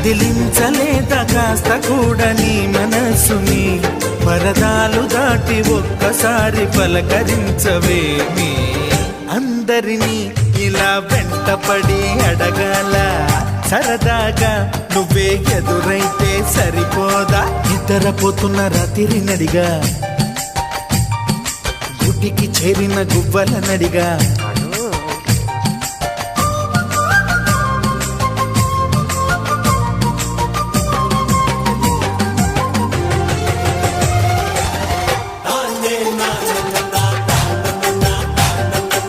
కదిలించలేదా కాస్త కూడా నీ మనసుని పరదాలు దాటి ఒక్కసారి పలకరించవేమి అందరినీ ఇలా వెంటపడి అడగాల సరదాగా నువ్వే ఎదురైతే సరిపోదా నిద్రపోతున్న రాత్రి నడిగా గుడికి చేరిన గువ్వల నడిగా